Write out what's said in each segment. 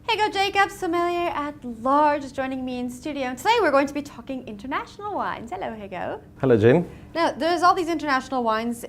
Hugo Jacobs, sommelier at large, is joining me in studio. And today we're going to be talking international wines. Hello, Hugo. Hello, Jen. Now, there's all these international wines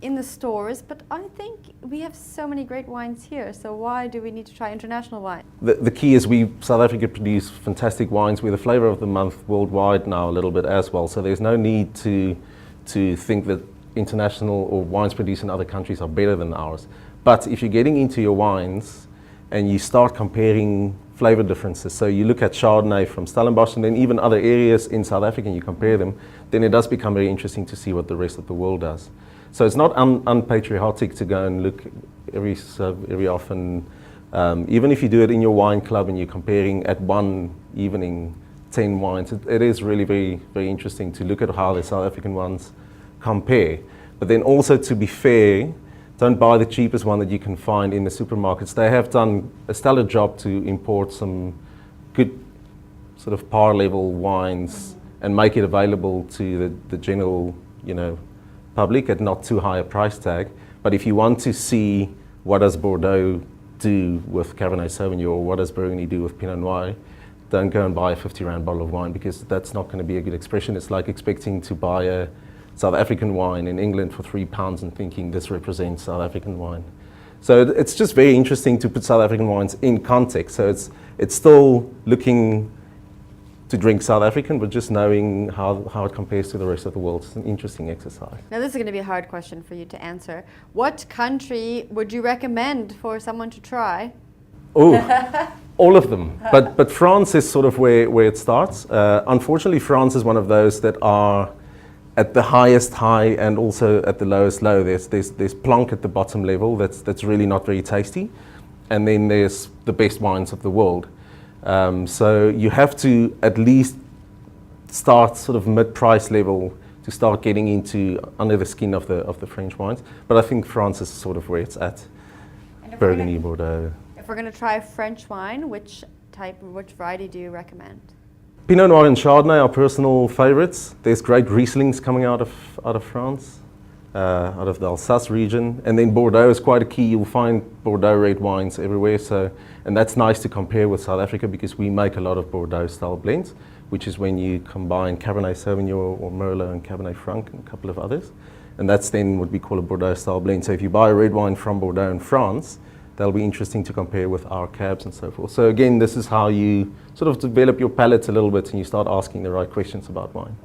in the stores, but I think we have so many great wines here. So why do we need to try international wine? The key is South Africa produce fantastic wines. We're the flavour of the month worldwide now a little bit as well. So there's no need to think that international or wines produced in other countries are better than ours. But if you're getting into your wines and you start comparing flavour differences, so you look at Chardonnay from Stellenbosch and then even other areas in South Africa and you compare them, then it does become very interesting to see what the rest of the world does. So it's not unpatriotic to go and look every often, even if you do it in your wine club and you're comparing at one evening 10 wines, it is really very, very interesting to look at how the South African ones compare. But then also, to be fair, don't buy the cheapest one that you can find in the supermarkets. They have done a stellar job to import some good sort of par level wines and make it available to the general, public at not too high a price tag. But if you want to see what does Bordeaux do with Cabernet Sauvignon or what does Burgundy do with Pinot Noir, don't go and buy a 50 rand bottle of wine, because that's not going to be a good expression. It's like expecting to buy a South African wine in England for £3 and thinking this represents South African wine. So it's just very interesting to put South African wines in context. So it's still looking to drink South African, but just knowing how it compares to the rest of the world. It's an interesting exercise. Now, this is going to be a hard question for you to answer. What country would you recommend for someone to try? Oh, all of them. But France is sort of where it starts. Unfortunately, France is one of those that are at the highest high and also at the lowest low. There's plonk at the bottom level that's really not very tasty. And then there's the best wines of the world. So you have to at least start sort of mid-price level to start getting into under the skin of the French wines. But I think France is sort of where it's at. Burgundy, Bordeaux. If we're going to try French wine, which variety do you recommend? Pinot Noir and Chardonnay are personal favorites. There's great Rieslings coming out of France, out of the Alsace region. And then Bordeaux is quite a key. You'll find Bordeaux red wines everywhere. And that's nice to compare with South Africa, because we make a lot of Bordeaux style blends, which is when you combine Cabernet Sauvignon or Merlot and Cabernet Franc and a couple of others. And that's then what we call a Bordeaux style blend. So if you buy a red wine from Bordeaux in France, that'll be interesting to compare with our cabs and so forth. So again, this is how you sort of develop your palate a little bit and you start asking the right questions about wine.